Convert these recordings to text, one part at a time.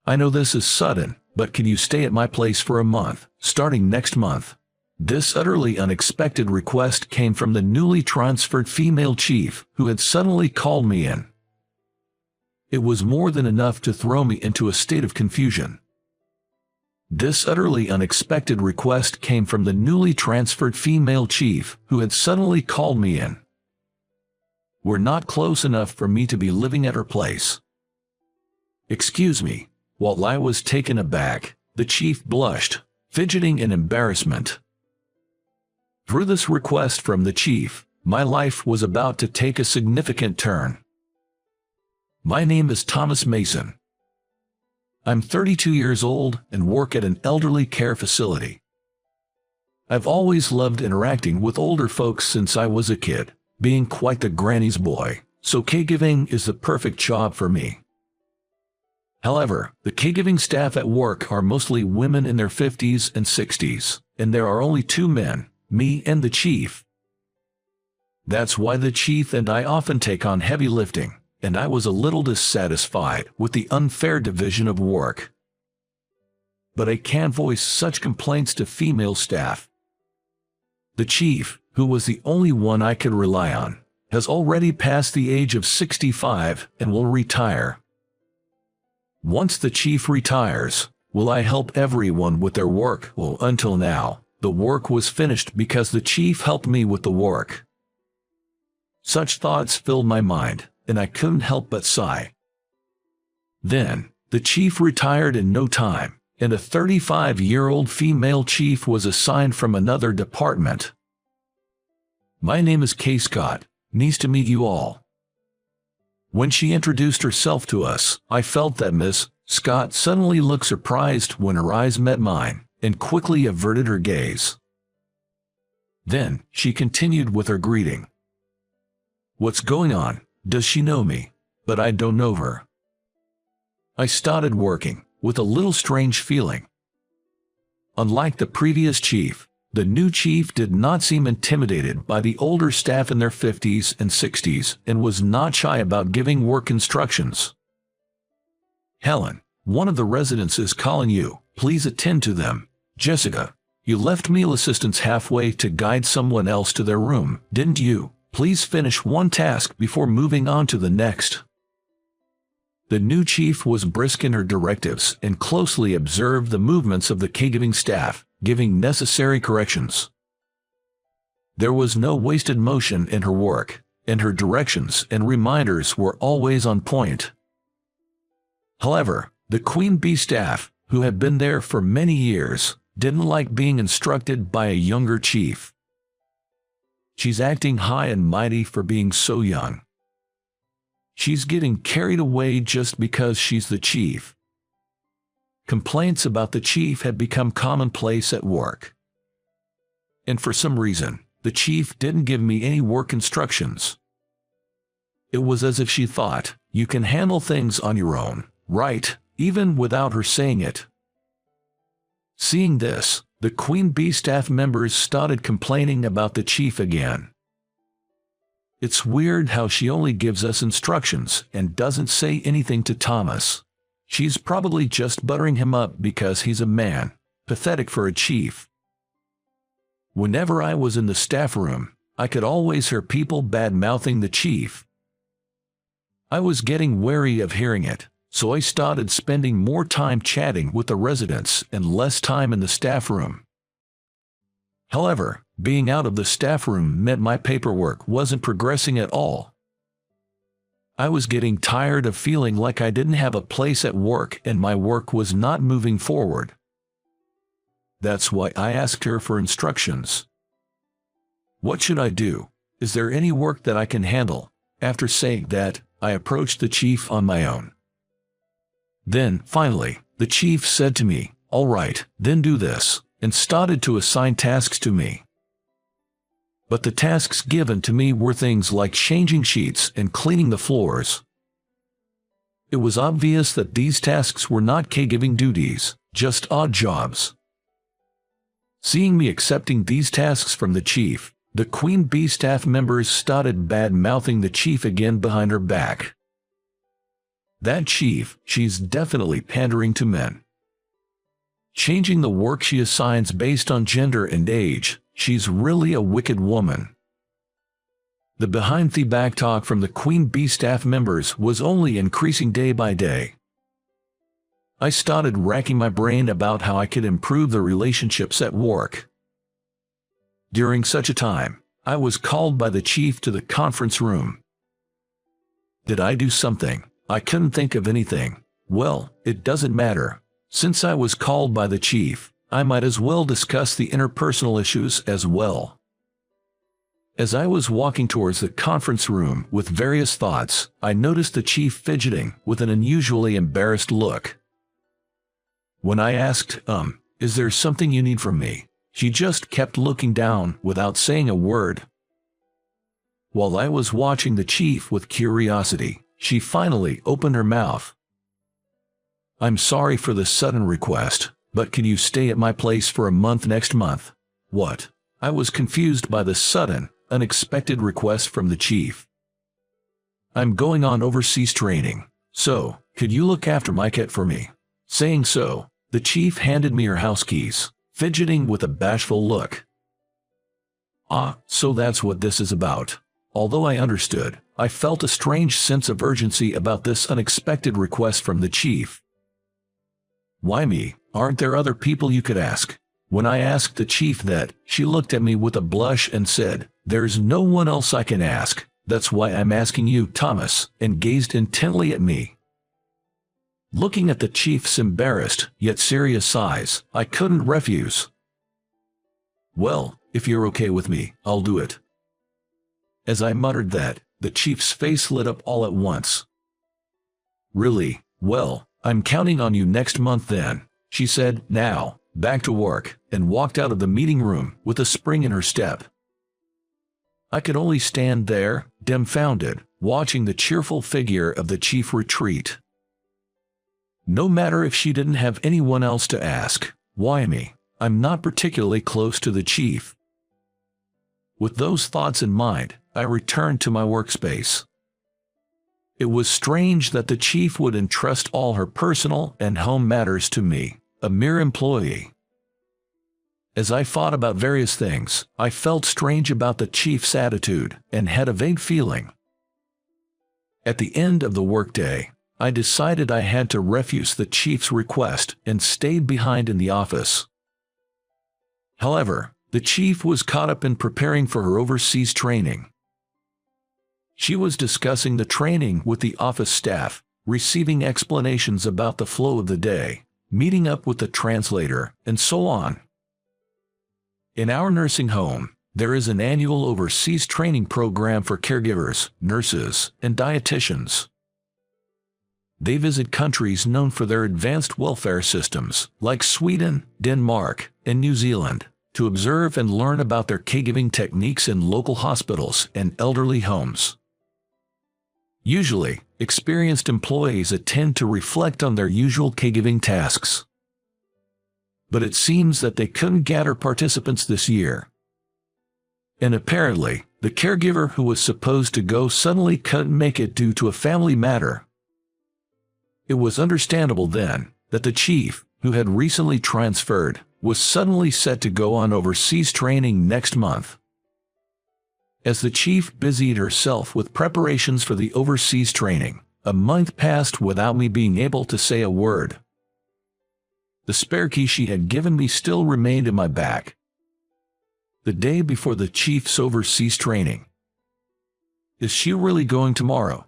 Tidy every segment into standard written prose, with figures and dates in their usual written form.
I know this is sudden, but can you stay at my place for a month, starting next month? This utterly unexpected request came from the newly transferred female chief, who had suddenly called me in. It was more than enough to throw me into a state of confusion. This utterly unexpected request came from the newly transferred female chief, who had suddenly called me in. We're not close enough for me to be living at her place. Excuse me. While I was taken aback, the chief blushed, fidgeting in embarrassment. Through this request from the chief, my life was about to take a significant turn. My name is Thomas Mason. I'm 32 years old and work at an elderly care facility. I've always loved interacting with older folks since I was a kid, being quite the granny's boy, so caregiving is the perfect job for me. However, the caregiving staff at work are mostly women in their 50s and 60s, and there are only 2 men, me and the chief. That's why the chief and I often take on heavy lifting, and I was a little dissatisfied with the unfair division of work. But I can't voice such complaints to female staff. The chief, who was the only one I could rely on, has already passed the age of 65 and will retire. Once the chief retires, will I help everyone with their work? Well, until now, the work was finished because the chief helped me with the work. Such thoughts filled my mind, and I couldn't help but sigh. Then, the chief retired in no time, and a 35-year-old female chief was assigned from another department. My name is Kay Scott. Nice to meet you all. When she introduced herself to us, I felt that Miss Scott suddenly looked surprised when her eyes met mine, and quickly averted her gaze. Then, she continued with her greeting. What's going on? Does she know me? But I don't know her. I started working, with a little strange feeling. Unlike the previous chief, the new chief did not seem intimidated by the older staff in their 50s and 60s and was not shy about giving work instructions. Helen, one of the residents is calling you. Please attend to them. Jessica, you left meal assistants halfway to guide someone else to their room, didn't you? Please finish one task before moving on to the next. The new chief was brisk in her directives and closely observed the movements of the caregiving staff, giving necessary corrections. There was no wasted motion in her work, and her directions and reminders were always on point. However, the Queen Bee staff, who had been there for many years, didn't like being instructed by a younger chief. She's acting high and mighty for being so young. She's getting carried away just because she's the chief. Complaints about the chief had become commonplace at work. And for some reason, the chief didn't give me any work instructions. It was as if she thought, you can handle things on your own, right, even without her saying it. Seeing this, the Queen Bee staff members started complaining about the chief again. It's weird how she only gives us instructions and doesn't say anything to Thomas. She's probably just buttering him up because he's a man. Pathetic for a chief. Whenever I was in the staff room, I could always hear people bad-mouthing the chief. I was getting wary of hearing it, so I started spending more time chatting with the residents and less time in the staff room. However, being out of the staff room meant my paperwork wasn't progressing at all. I was getting tired of feeling like I didn't have a place at work and my work was not moving forward. That's why I asked her for instructions. What should I do? Is there any work that I can handle? After saying that, I approached the chief on my own. Then, finally, the chief said to me, "All right, then do this," and started to assign tasks to me. But the tasks given to me were things like changing sheets and cleaning the floors. It was obvious that these tasks were not caregiving duties, just odd jobs. Seeing me accepting these tasks from the chief, the Queen Bee staff members started bad-mouthing the chief again behind her back. That chief, she's definitely pandering to men. Changing the work she assigns based on gender and age, she's really a wicked woman. The behind-the-back talk from the Queen Bee staff members was only increasing day by day. I started racking my brain about how I could improve the relationships at work. During such a time, I was called by the chief to the conference room. Did I do something? I couldn't think of anything. Well, it doesn't matter. Since I was called by the chief, I might as well discuss the interpersonal issues as well. As I was walking towards the conference room with various thoughts, I noticed the chief fidgeting with an unusually embarrassed look. When I asked, is there something you need from me? She just kept looking down without saying a word. While I was watching the chief with curiosity, she finally opened her mouth. I'm sorry for the sudden request, but can you stay at my place for a month next month? What? I was confused by the sudden, unexpected request from the chief. I'm going on overseas training, so, could you look after my cat for me? Saying so, the chief handed me her house keys, fidgeting with a bashful look. Ah, so that's what this is about. Although I understood, I felt a strange sense of urgency about this unexpected request from the chief. Why me? Aren't there other people you could ask? When I asked the chief that, she looked at me with a blush and said, there's no one else I can ask, that's why I'm asking you, Thomas, and gazed intently at me. Looking at the chief's embarrassed, yet serious eyes, I couldn't refuse. Well, if you're okay with me, I'll do it. As I muttered that, the chief's face lit up all at once. Really? Well, I'm counting on you next month then, she said, now, back to work, and walked out of the meeting room with a spring in her step. I could only stand there, dumbfounded, watching the cheerful figure of the chief retreat. No matter if she didn't have anyone else to ask, why me? I'm not particularly close to the chief. With those thoughts in mind, I returned to my workspace. It was strange that the chief would entrust all her personal and home matters to me, a mere employee. As I thought about various things, I felt strange about the chief's attitude and had a vague feeling. At the end of the workday, I decided I had to refuse the chief's request and stayed behind in the office. However, the chief was caught up in preparing for her overseas training. She was discussing the training with the office staff, receiving explanations about the flow of the day, meeting up with the translator, and so on. In our nursing home, there is an annual overseas training program for caregivers, nurses, and dietitians. They visit countries known for their advanced welfare systems, like Sweden, Denmark, and New Zealand, to observe and learn about their caregiving techniques in local hospitals and elderly homes. Usually, experienced employees attend to reflect on their usual caregiving tasks. But it seems that they couldn't gather participants this year. And apparently, the caregiver who was supposed to go suddenly couldn't make it due to a family matter. It was understandable then that the chief, who had recently transferred, was suddenly set to go on overseas training next month. As the chief busied herself with preparations for the overseas training, a month passed without me being able to say a word. The spare key she had given me still remained in my bag. The day before the chief's overseas training. Is she really going tomorrow?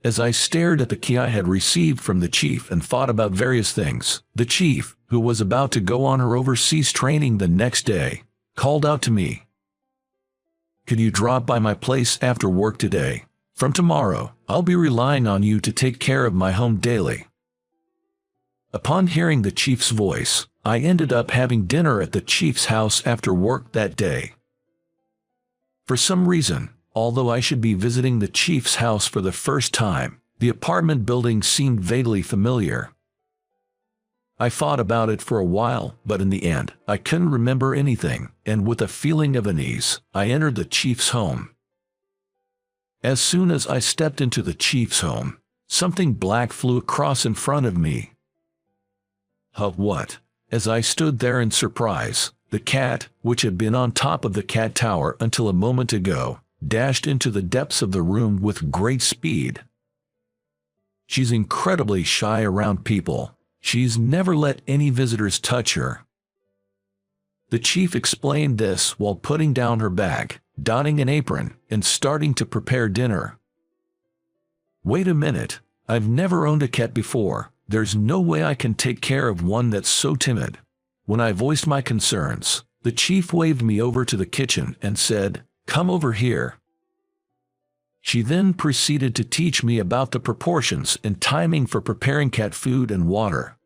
As I stared at the key I had received from the chief and thought about various things, the chief, who was about to go on her overseas training the next day, called out to me. Could you drop by my place after work today? From tomorrow, I'll be relying on you to take care of my home daily. Upon hearing the chief's voice, I ended up having dinner at the chief's house after work that day. For some reason, although I should be visiting the chief's house for the first time, the apartment building seemed vaguely familiar. I thought about it for a while, but in the end, I couldn't remember anything, and with a feeling of unease, I entered the chief's home. As soon as I stepped into the chief's home, something black flew across in front of me. What? As I stood there in surprise, the cat, which had been on top of the cat tower until a moment ago, dashed into the depths of the room with great speed. She's incredibly shy around people. She's never let any visitors touch her. The chief explained this while putting down her bag, donning an apron, and starting to prepare dinner. Wait a minute, I've never owned a cat before. There's no way I can take care of one that's so timid. When I voiced my concerns, the chief waved me over to the kitchen and said, "Come over here." She then proceeded to teach me about the proportions and timing for preparing cat food and water.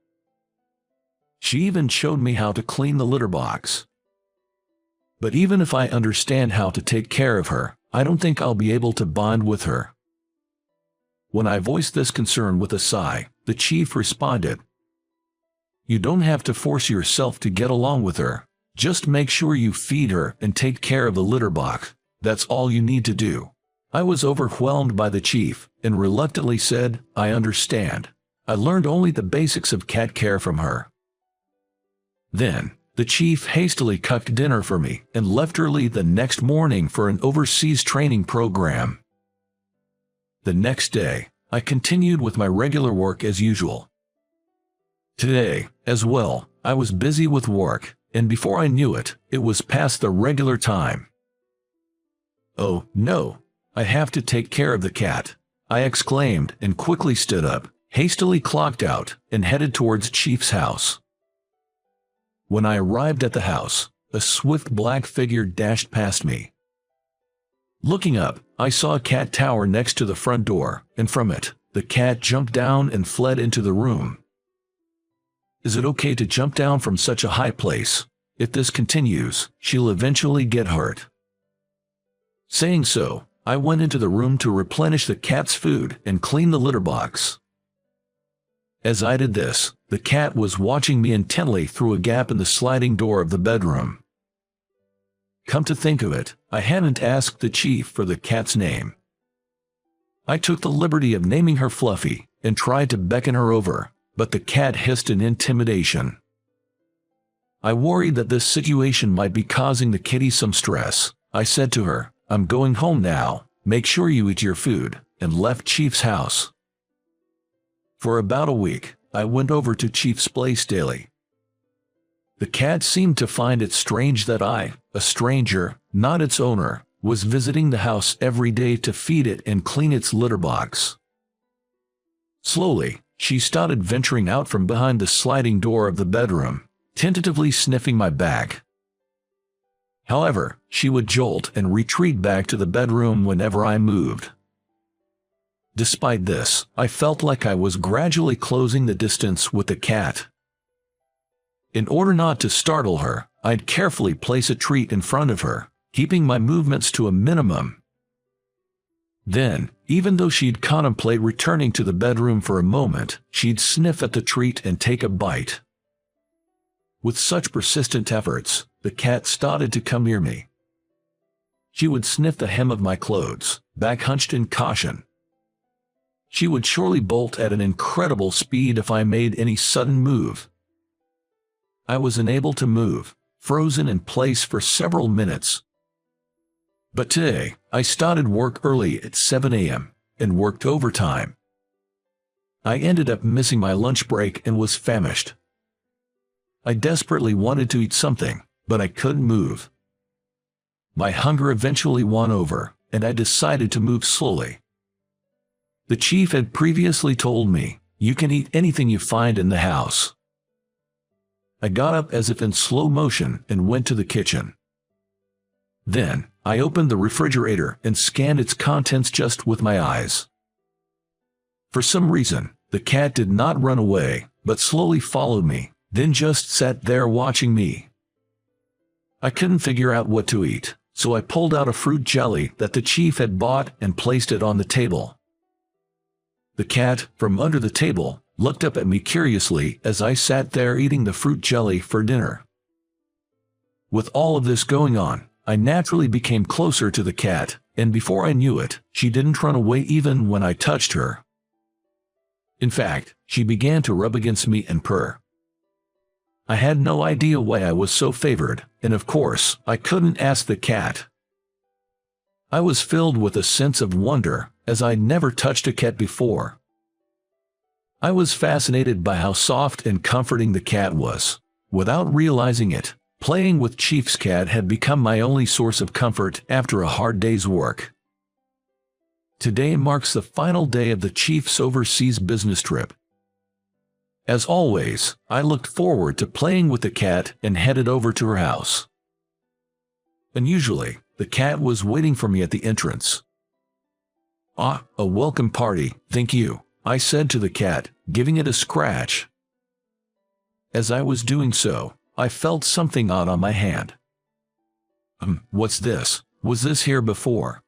She even showed me how to clean the litter box. But even if I understand how to take care of her, I don't think I'll be able to bond with her. When I voiced this concern with a sigh, the chief responded, "You don't have to force yourself to get along with her. Just make sure you feed her and take care of the litter box. That's all you need to do." I was overwhelmed by the chief and reluctantly said, "I understand. I learned only the basics of cat care from her." Then, the chief hastily cooked dinner for me and left early the next morning for an overseas training program. The next day, I continued with my regular work as usual. Today, as well, I was busy with work, and before I knew it, it was past the regular time. "Oh, no, I have to take care of the cat," I exclaimed and quickly stood up, hastily clocked out, and headed towards Chief's house. When I arrived at the house, a swift black figure dashed past me. Looking up, I saw a cat tower next to the front door, and from it, the cat jumped down and fled into the room. Is it okay to jump down from such a high place? If this continues, she'll eventually get hurt. Saying so, I went into the room to replenish the cat's food and clean the litter box. As I did this, the cat was watching me intently through a gap in the sliding door of the bedroom. Come to think of it, I hadn't asked the chief for the cat's name. I took the liberty of naming her Fluffy and tried to beckon her over, but the cat hissed in intimidation. I worried that this situation might be causing the kitty some stress. I said to her, "I'm going home now, make sure you eat your food," and left Chief's house. For about a week, I went over to Chief's place daily. The cat seemed to find it strange that I, a stranger, not its owner, was visiting the house every day to feed it and clean its litter box. Slowly, she started venturing out from behind the sliding door of the bedroom, tentatively sniffing my back. However, she would jolt and retreat back to the bedroom whenever I moved. Despite this, I felt like I was gradually closing the distance with the cat. In order not to startle her, I'd carefully place a treat in front of her, keeping my movements to a minimum. Then, even though she'd contemplate returning to the bedroom for a moment, she'd sniff at the treat and take a bite. With such persistent efforts, the cat started to come near me. She would sniff the hem of my clothes, back hunched in caution. She would surely bolt at an incredible speed if I made any sudden move. I was unable to move, frozen in place for several minutes. But today, I started work early at 7 a.m. and worked overtime. I ended up missing my lunch break and was famished. I desperately wanted to eat something, but I couldn't move. My hunger eventually won over, and I decided to move slowly. The chief had previously told me, "You can eat anything you find in the house." I got up as if in slow motion and went to the kitchen. Then, I opened the refrigerator and scanned its contents just with my eyes. For some reason, the cat did not run away, but slowly followed me, then just sat there watching me. I couldn't figure out what to eat, so I pulled out a fruit jelly that the chief had bought and placed it on the table. The cat, from under the table, looked up at me curiously as I sat there eating the fruit jelly for dinner. With all of this going on, I naturally became closer to the cat, and before I knew it, she didn't run away even when I touched her. In fact, she began to rub against me and purr. I had no idea why I was so favored, and of course, I couldn't ask the cat. I was filled with a sense of wonder, as I'd never touched a cat before. I was fascinated by how soft and comforting the cat was. Without realizing it, playing with Chief's cat had become my only source of comfort after a hard day's work. Today marks the final day of the Chief's overseas business trip. As always, I looked forward to playing with the cat and headed over to her house. Unusually, the cat was waiting for me at the entrance. "Ah, a welcome party, thank you," I said to the cat, giving it a scratch. As I was doing so, I felt something odd on my hand. What's this? Was this here before?"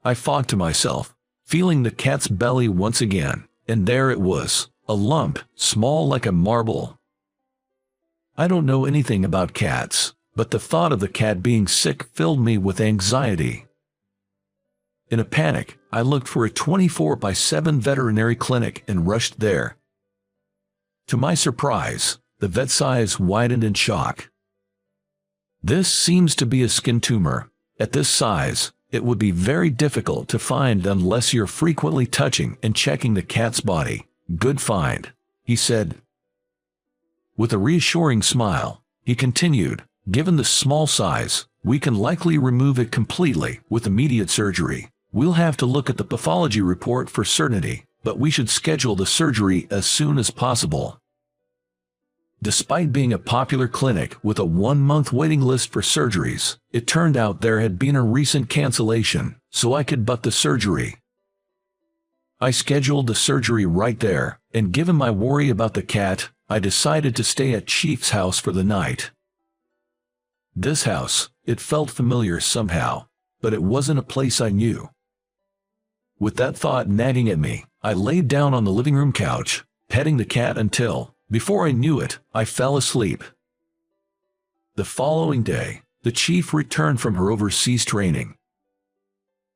I thought to myself, feeling the cat's belly once again, and there it was, a lump, small like a marble. I don't know anything about cats, but the thought of the cat being sick filled me with anxiety. In a panic, I looked for a 24/7 veterinary clinic and rushed there. To my surprise, the vet's eyes widened in shock. "This seems to be a skin tumor. At this size, it would be very difficult to find unless you're frequently touching and checking the cat's body. Good find," he said. With a reassuring smile, he continued, "Given the small size, we can likely remove it completely with immediate surgery. We'll have to look at the pathology report for certainty, but we should schedule the surgery as soon as possible." Despite being a popular clinic with a 1-month waiting list for surgeries, it turned out there had been a recent cancellation, so I could butt the surgery. I scheduled the surgery right there, and given my worry about the cat, I decided to stay at Chief's house for the night. This house, it felt familiar somehow, but it wasn't a place I knew. With that thought nagging at me, I laid down on the living room couch, petting the cat until, before I knew it, I fell asleep. The following day, the Chief returned from her overseas training.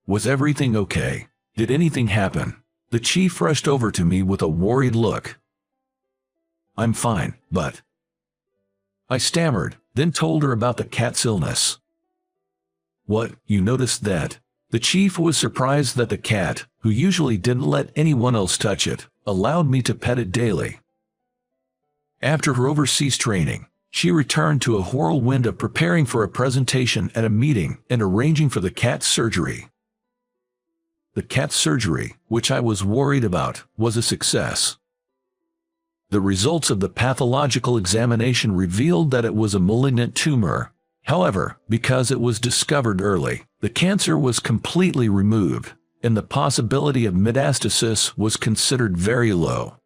"Was everything okay? Did anything happen?" The Chief rushed over to me with a worried look. "I'm fine, but..." I stammered, then told her about the cat's illness. "What, you noticed that?" The Chief was surprised that the cat, who usually didn't let anyone else touch it, allowed me to pet it daily. After her overseas training, she returned to a whirlwind of preparing for a presentation at a meeting and arranging for the cat's surgery. The cat's surgery, which I was worried about, was a success. The results of the pathological examination revealed that it was a malignant tumor. However, because it was discovered early, the cancer was completely removed, and the possibility of metastasis was considered very low.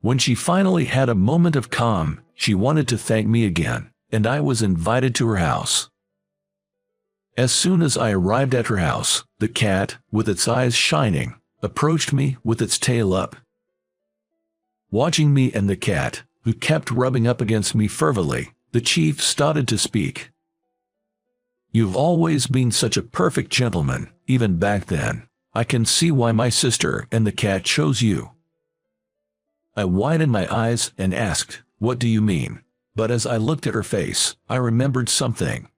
When she finally had a moment of calm, she wanted to thank me again, and I was invited to her house. As soon as I arrived at her house, the cat, with its eyes shining, approached me with its tail up. Watching me and the cat, who kept rubbing up against me fervently, the Chief started to speak. "You've always been such a perfect gentleman, even back then. I can see why my sister and the cat chose you." I widened my eyes and asked, "What do you mean?" But as I looked at her face, I remembered something.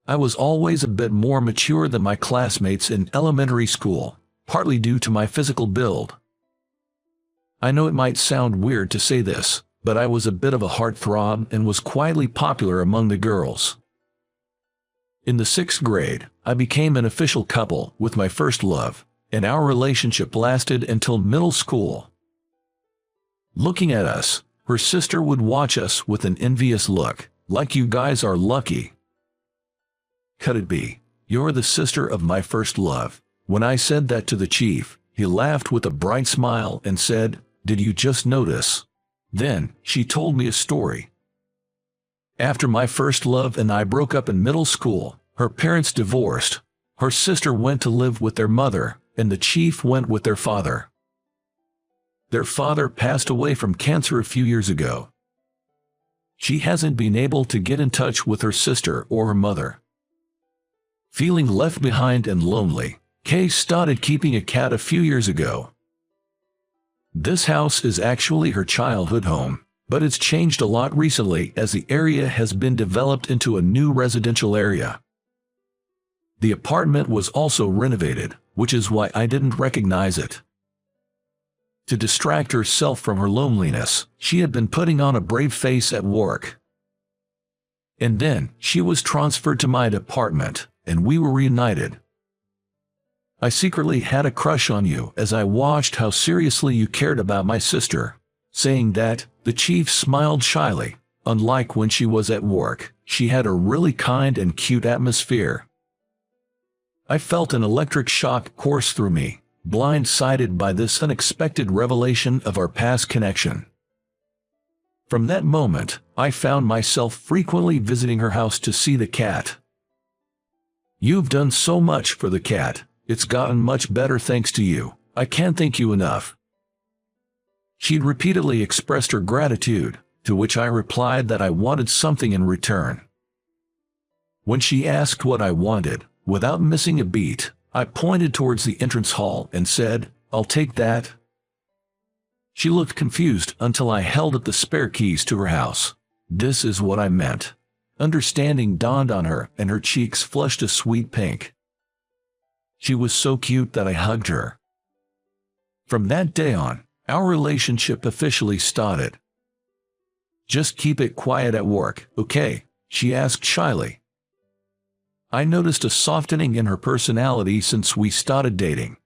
I was always a bit more mature than my classmates in elementary school, partly due to my physical build. I know it might sound weird to say this, but I was a bit of a heartthrob and was quietly popular among the girls. In the 6th grade, I became an official couple with my first love, and our relationship lasted until middle school. Looking at us, her sister would watch us with an envious look, like "You guys are lucky." Could it be? "You're the sister of my first love." When I said that to the Chief, he laughed with a bright smile and said, "Did you just notice?" Then, she told me a story. After my first love and I broke up in middle school, her parents divorced. Her sister went to live with their mother, and the Chief went with their father. Their father passed away from cancer a few years ago. She hasn't been able to get in touch with her sister or her mother. Feeling left behind and lonely, Kay started keeping a cat a few years ago. This house is actually her childhood home, but it's changed a lot recently as the area has been developed into a new residential area. The apartment was also renovated, which is why I didn't recognize it. To distract herself from her loneliness, she had been putting on a brave face at work. And then, she was transferred to my apartment, and we were reunited. I secretly had a crush on you as I watched how seriously you cared about my sister. Saying that, the chief smiled shyly. Unlike when she was at work, she had a really kind and cute atmosphere. I felt an electric shock course through me, blindsided by this unexpected revelation of our past connection. From that moment, I found myself frequently visiting her house to see the cat. You've done so much for the cat. It's gotten much better thanks to you. I can't thank you enough. She'd repeatedly expressed her gratitude, to which I replied that I wanted something in return. When she asked what I wanted, without missing a beat, I pointed towards the entrance hall and said, "I'll take that." She looked confused until I held up the spare keys to her house. This is what I meant. Understanding dawned on her and her cheeks flushed a sweet pink. She was so cute that I hugged her. From that day on, our relationship officially started. "Just keep it quiet at work, okay?" she asked shyly. I noticed a softening in her personality since we started dating.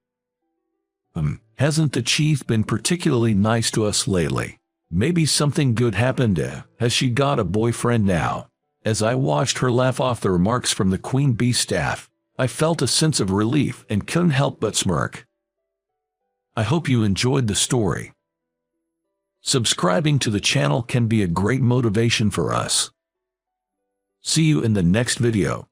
Hasn't the chief been particularly nice to us lately? Maybe something good happened. Has she got a boyfriend now? As I watched her laugh off the remarks from the Queen Bee staff, I felt a sense of relief and couldn't help but smirk. I hope you enjoyed the story. Subscribing to the channel can be a great motivation for us. See you in the next video.